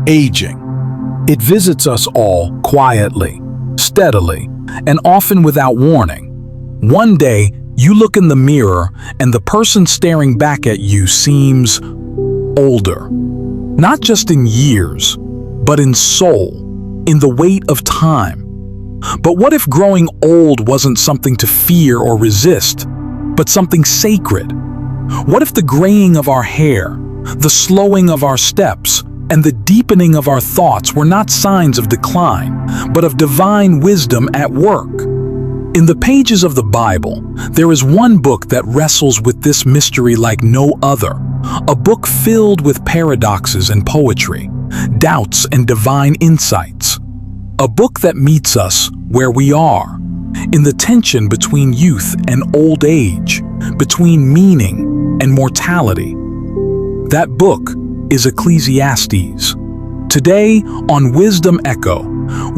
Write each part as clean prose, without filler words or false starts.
Aging. It visits us all quietly, steadily, and often without warning. One day, you look in the mirror and the person staring back at you seems older. Not just in years, but in soul, in the weight of time. But what if growing old wasn't something to fear or resist, but something sacred? What if the graying of our hair, the slowing of our steps, and the deepening of our thoughts were not signs of decline, but of divine wisdom at work? In the pages of the Bible, there is one book that wrestles with this mystery like no other, a book filled with paradoxes and poetry, doubts and divine insights. A book that meets us where we are, in the tension between youth and old age, between meaning and mortality. That book is Ecclesiastes. Today, on Wisdom Echo,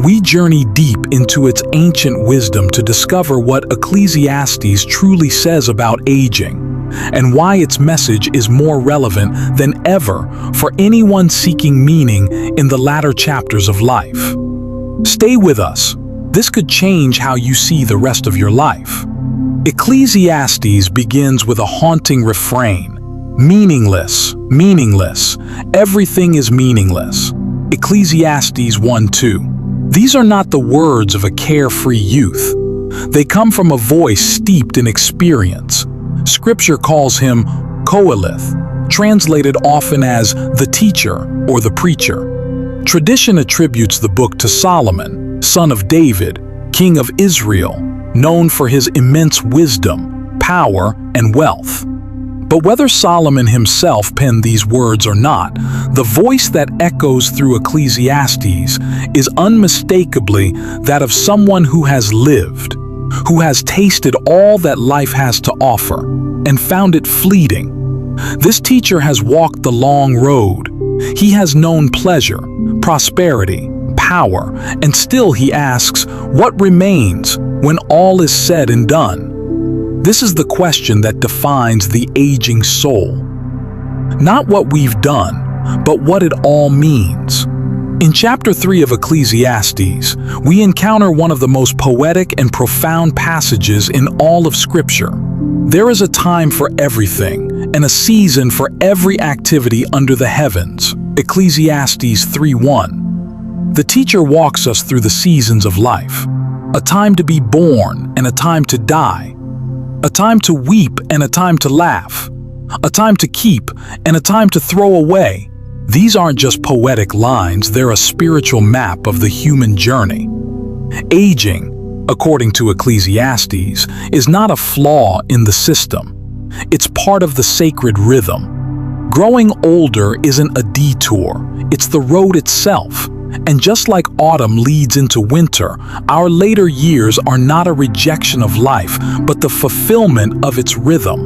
we journey deep into its ancient wisdom to discover what Ecclesiastes truly says about aging, and why its message is more relevant than ever for anyone seeking meaning in the latter chapters of life. Stay with us. This could change how you see the rest of your life. Ecclesiastes begins with a haunting refrain. Meaningless, meaningless, everything is meaningless. Ecclesiastes 1:2. These are not the words of a carefree youth. They come from a voice steeped in experience. Scripture calls him Qoheleth, translated often as the teacher or the preacher. Tradition attributes the book to Solomon, son of David, king of Israel, known for his immense wisdom, power, and wealth. But whether Solomon himself penned these words or not, the voice that echoes through Ecclesiastes is unmistakably that of someone who has lived, who has tasted all that life has to offer, and found it fleeting. This teacher has walked the long road. He has known pleasure, prosperity, power, and still he asks, what remains when all is said and done? This is the question that defines the aging soul. Not what we've done, but what it all means. In chapter 3 of Ecclesiastes, we encounter one of the most poetic and profound passages in all of Scripture. There is a time for everything, and a season for every activity under the heavens. Ecclesiastes 3:1. The teacher walks us through the seasons of life. A time to be born and a time to die. A time to weep and a time to laugh. A time to keep and a time to throw away. These aren't just poetic lines, they're a spiritual map of the human journey. Aging, according to Ecclesiastes, is not a flaw in the system. It's part of the sacred rhythm. Growing older isn't a detour, it's the road itself. And just like autumn leads into winter, our later years are not a rejection of life, but the fulfillment of its rhythm.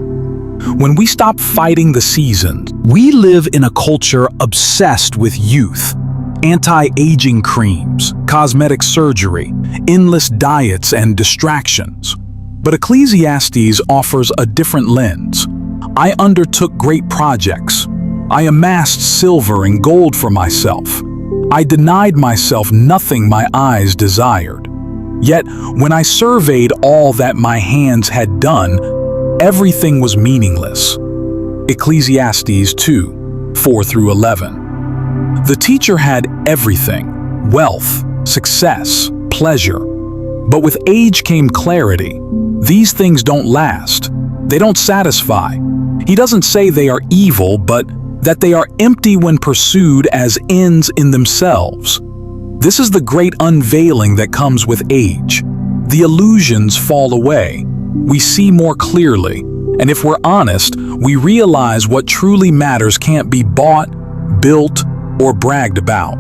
When we stop fighting the seasons, we live in a culture obsessed with youth. Anti-aging creams, cosmetic surgery, endless diets, and distractions. But Ecclesiastes offers a different lens. I undertook great projects. I amassed silver and gold for myself. I denied myself nothing my eyes desired. Yet, when I surveyed all that my hands had done, everything was meaningless. Ecclesiastes 2:4-11. The teacher had everything: wealth, success, pleasure. But with age came clarity. These things don't last. They don't satisfy. He doesn't say they are evil, but that they are empty when pursued as ends in themselves. This is the great unveiling that comes with age. The illusions fall away. We see more clearly, and if we're honest, we realize what truly matters can't be bought, built, or bragged about.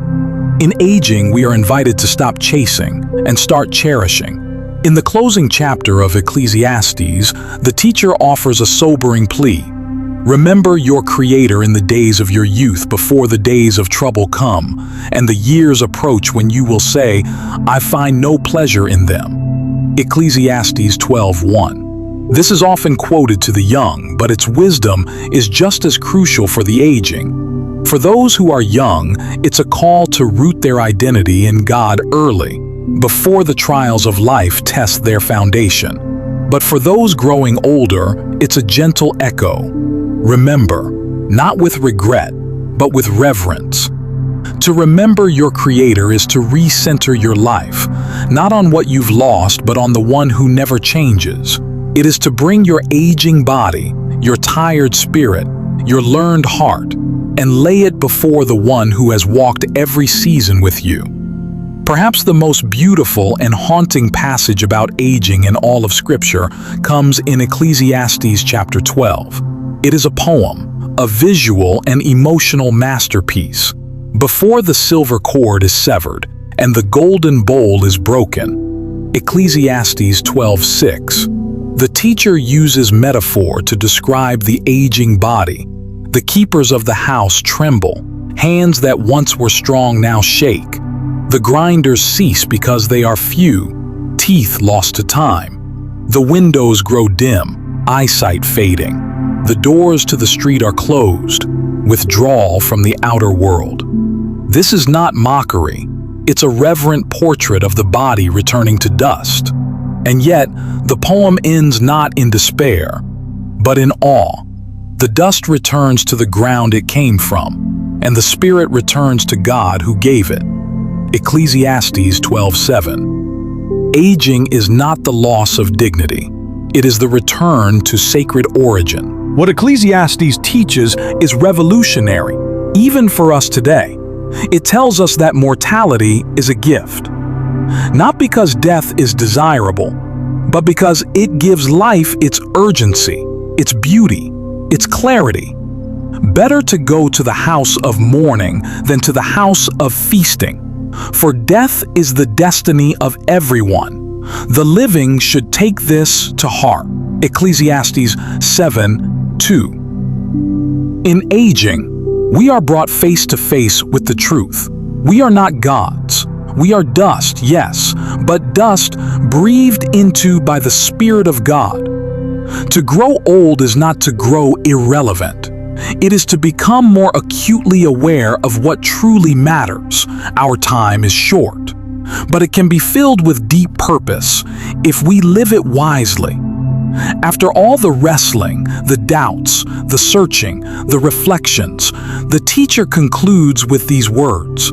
In aging, we are invited to stop chasing and start cherishing. In the closing chapter of Ecclesiastes, the teacher offers a sobering plea. Remember your Creator in the days of your youth before the days of trouble come, and the years approach when you will say, I find no pleasure in them. Ecclesiastes 12:1. This is often quoted to the young, but its wisdom is just as crucial for the aging. For those who are young, it's a call to root their identity in God early, before the trials of life test their foundation. But for those growing older, it's a gentle echo. Remember, not with regret, but with reverence. To remember your Creator is to recenter your life, not on what you've lost, but on the one who never changes. It is to bring your aging body, your tired spirit, your learned heart, and lay it before the one who has walked every season with you. Perhaps the most beautiful and haunting passage about aging in all of Scripture comes in Ecclesiastes chapter 12. It is a poem, a visual and emotional masterpiece. Before the silver cord is severed and the golden bowl is broken, Ecclesiastes 12:6, the teacher uses metaphor to describe the aging body. The keepers of the house tremble, hands that once were strong now shake. The grinders cease because they are few, teeth lost to time. The windows grow dim, eyesight fading. The doors to the street are closed, withdrawal from the outer world. This is not mockery, it's a reverent portrait of the body returning to dust. And yet, the poem ends not in despair, but in awe. The dust returns to the ground it came from, and the spirit returns to God who gave it. Ecclesiastes 12:7. Aging is not the loss of dignity, it is the return to sacred origin. What Ecclesiastes teaches is revolutionary, even for us today. It tells us that mortality is a gift. Not because death is desirable, but because it gives life its urgency, its beauty, its clarity. Better to go to the house of mourning than to the house of feasting, for death is the destiny of everyone. The living should take this to heart. Ecclesiastes 7:2. In aging, we are brought face to face with the truth. We are not gods. We are dust, yes, but dust breathed into by the Spirit of God. To grow old is not to grow irrelevant. It is to become more acutely aware of what truly matters. Our time is short, but it can be filled with deep purpose if we live it wisely. After all the wrestling, the doubts, the searching, the reflections, the teacher concludes with these words: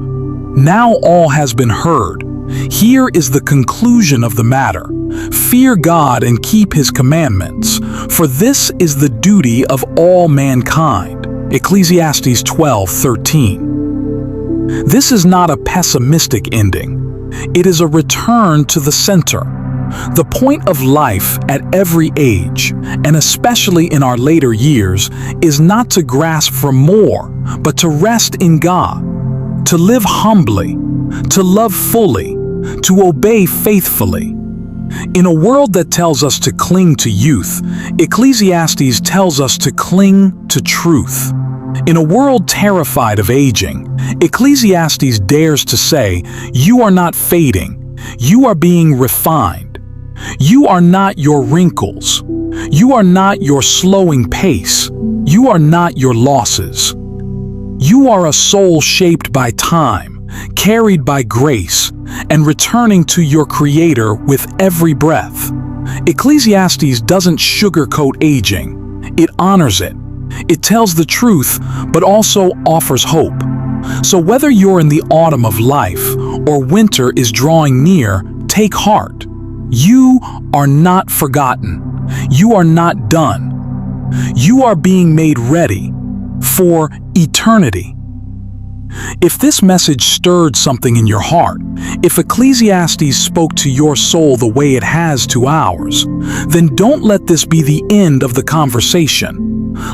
"Now all has been heard. Here is the conclusion of the matter. Fear God and keep His commandments, for this is the duty of all mankind." Ecclesiastes 12:13. This is not a pessimistic ending. It is a return to the center. The point of life at every age, and especially in our later years, is not to grasp for more, but to rest in God, to live humbly, to love fully, to obey faithfully. In a world that tells us to cling to youth, Ecclesiastes tells us to cling to truth. In a world terrified of aging, Ecclesiastes dares to say, "You are not fading, you are being refined. You are not your wrinkles. You are not your slowing pace. You are not your losses. You are a soul shaped by time, carried by grace, and returning to your Creator with every breath." Ecclesiastes doesn't sugarcoat aging. It honors it. It tells the truth, but also offers hope. So whether you're in the autumn of life or winter is drawing near, take heart. You are not forgotten. You are not done. You are being made ready for eternity. If this message stirred something in your heart, if Ecclesiastes spoke to your soul the way it has to ours, then don't let this be the end of the conversation.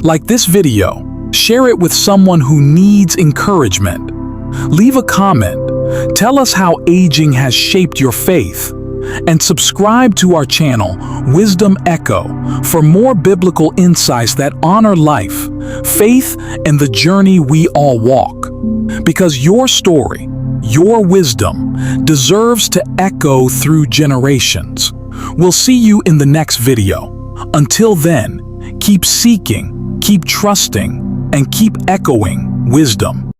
Like this video, share it with someone who needs encouragement. Leave a comment. Tell us how aging has shaped your faith. And subscribe to our channel, Wisdom Echo, for more biblical insights that honor life, faith, and the journey we all walk. Because your story, your wisdom, deserves to echo through generations. We'll see you in the next video. Until then, keep seeking, keep trusting, and keep echoing wisdom.